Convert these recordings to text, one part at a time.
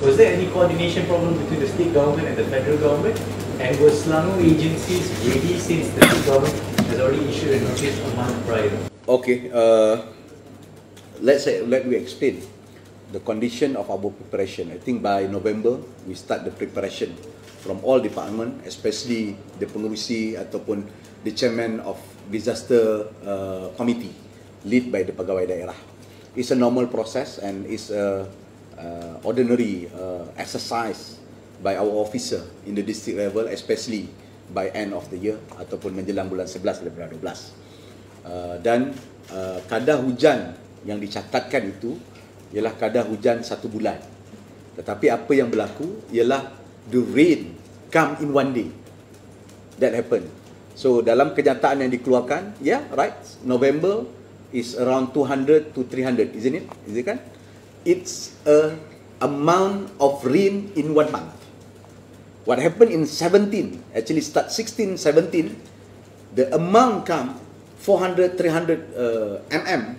Was there any coordination problem between the state government and the federal government? And were Selangor agencies ready since the state government has already issued a notice a month prior? Okay, let me explain the condition of our preparation. I think by November we start the preparation from all department, especially the pengurusi ataupun the chairman of disaster committee led by the pegawai daerah. It's a normal process and it's a ordinary exercise by our officer in the district level, especially by end of the year ataupun menjelang bulan 11 dan bulan 12. Dan kadar hujan yang dicatatkan itu ialah kadar hujan 1 bulan. Tetapi apa yang berlaku ialah the rain come in one day. That happened. So dalam kenyataan yang dikeluarkan, yeah, right, November is around 200 to 300, isn't it? Is it kan? It's a amount of rain in 1 month. What happened in 17, actually start 16, 17, the amount come 400, 300 mm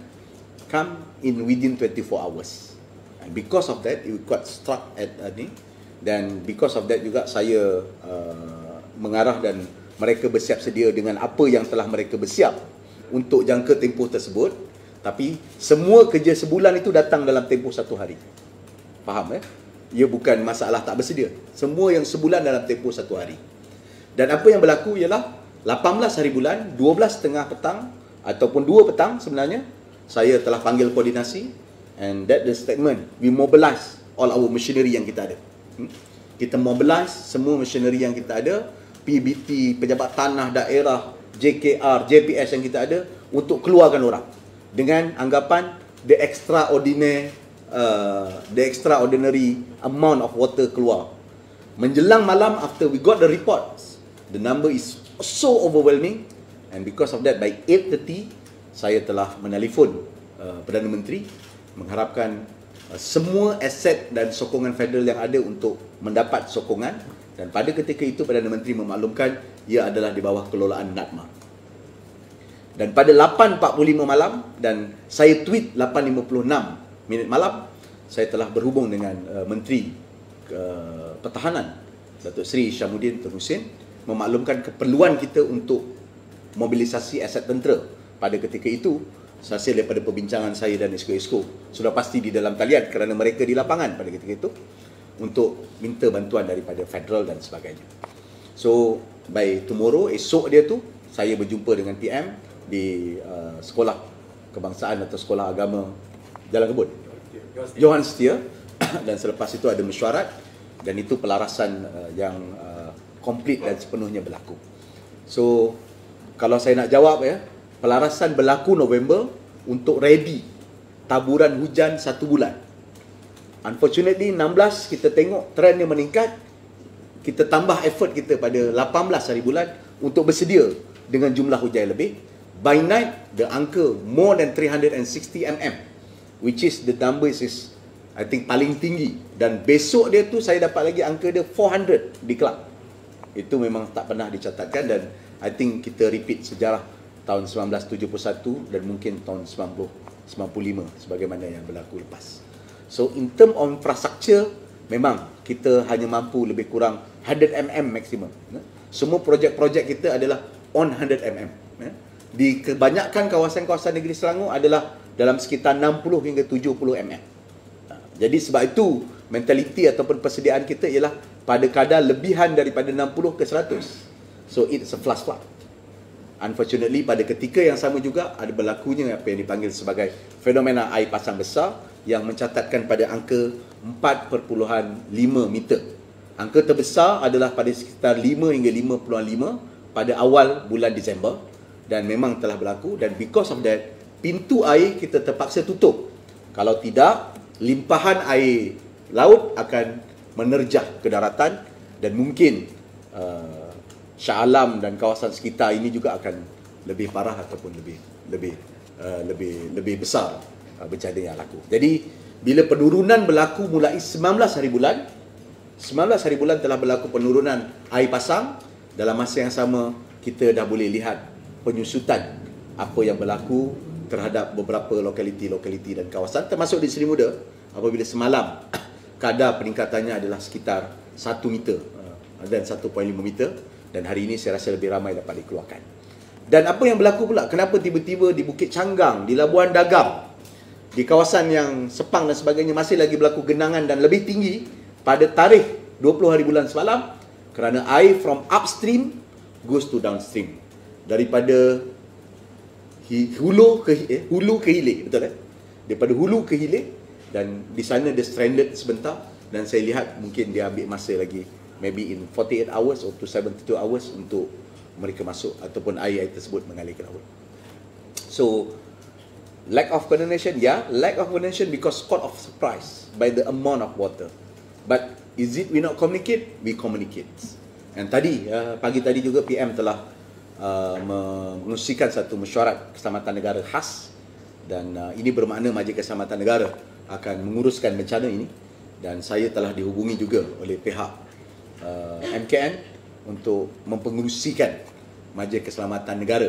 come in within 24 hours. And because of that, it got struck at ni. Dan because of that juga saya mengarah dan mereka bersiap sedia dengan apa yang telah mereka bersiap untuk jangka tempoh tersebut. Tapi semua kerja sebulan itu datang dalam tempoh 1 hari. Faham Ia bukan masalah tak bersedia. Semua yang sebulan dalam tempoh 1 hari. Dan apa yang berlaku ialah 18 hari bulan, 12.30 petang ataupun 2 petang sebenarnya, saya telah panggil koordinasi and that the statement, we mobilize all our machinery yang kita ada. Kita mobilize semua machinery yang kita ada, PBT, pejabat tanah daerah, JKR, JPS yang kita ada untuk keluarkan orang dengan anggapan the extraordinary amount of water keluar. Menjelang malam after we got the reports, the number is so overwhelming and because of that by 8:30 saya telah menelefon Perdana Menteri mengharapkan semua aset dan sokongan federal yang ada untuk mendapat sokongan, dan pada ketika itu Perdana Menteri memaklumkan ia adalah di bawah kelolaan NADMA. Dan pada 8.45 malam dan saya tweet 8.56 malam, saya telah berhubung dengan Menteri Pertahanan Datuk Seri Syamudin Tun Hussein memaklumkan keperluan kita untuk mobilisasi aset tentera. Pada ketika itu hasil daripada perbincangan saya dan esko-esko sudah pasti di dalam talian kerana mereka di lapangan pada ketika itu untuk minta bantuan daripada federal dan sebagainya. So by tomorrow, esok dia tu saya berjumpa dengan PM di sekolah kebangsaan atau sekolah agama Jalan Kebun, Johan Setia dan selepas itu ada mesyuarat dan itu pelarasan yang komplit dan sepenuhnya berlaku. So kalau saya nak jawab pelarasan berlaku November untuk ready taburan hujan 1 bulan. Unfortunately 16 kita tengok trend yang meningkat, kita tambah effort kita pada 18 hari bulan untuk bersedia dengan jumlah hujan lebih. By night the angka more than 360 mm, which is the number is I think paling tinggi, dan besok dia tu saya dapat lagi angka dia 400 di Kelang. Itu memang tak pernah dicatatkan dan I think kita repeat sejarah tahun 1971 dan mungkin tahun 95 sebagaimana yang berlaku lepas. So in term of infrastructure, memang kita hanya mampu lebih kurang 100 mm maksimum. Semua projek-projek kita adalah on 100 mm. Di kebanyakan kawasan-kawasan negeri Selangor adalah dalam sekitar 60 hingga 70 mm. Jadi sebab itu mentaliti ataupun persediaan kita ialah pada kadar lebihan daripada 60 ke 100. So it's a flash flood. Unfortunately pada ketika yang sama juga ada berlakunya apa yang dipanggil sebagai fenomena air pasang besar yang mencatatkan pada angka 4.5 meter. Angka terbesar adalah pada sekitar 5 hingga 5.5 pada awal bulan Disember dan memang telah berlaku, dan because of that pintu air kita terpaksa tutup. Kalau tidak, limpahan air laut akan menerjah ke daratan dan mungkin Shah Alam dan kawasan sekitar ini juga akan lebih parah ataupun lebih besar bencana yang laku. Jadi bila penurunan berlaku mulai 19 hari bulan telah berlaku penurunan air pasang, dalam masa yang sama kita dah boleh lihat penyusutan apa yang berlaku terhadap beberapa lokaliti dan kawasan termasuk di Seri Muda. Apabila semalam kadar peningkatannya adalah sekitar 1 meter dan 1.5 meter, dan hari ini saya rasa lebih ramai dapat dikeluarkan. Dan apa yang berlaku pula, kenapa tiba-tiba di Bukit Canggang, di Labuan Dagam, di kawasan yang Sepang dan sebagainya masih lagi berlaku genangan dan lebih tinggi pada tarikh 20 hari bulan semalam? Kerana air from upstream goes to downstream. Daripada hulu ke hilir, betul daripada hulu ke hilir, dan di sana dia stranded sebentar, dan saya lihat mungkin dia ambil masa lagi maybe in 48 hours or to 72 hours untuk mereka masuk ataupun air tersebut mengalir ke laut. So lack of coordination, lack of coordination because caught of surprise by the amount of water. But is it we not communicate? We communicate. And tadi pagi tadi juga PM telah mengusikan satu mesyuarat keselamatan negara khas, dan ini bermakna Majlis Keselamatan Negara akan menguruskan bencana ini, dan saya telah dihubungi juga oleh pihak MKN untuk mempengerusikan Majlis Keselamatan Negara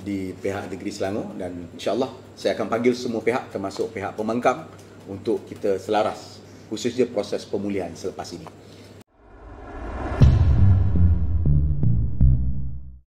di pihak Negeri Selangor, dan insya-Allah saya akan panggil semua pihak termasuk pihak pembangkang untuk kita selaras khususnya proses pemulihan selepas ini.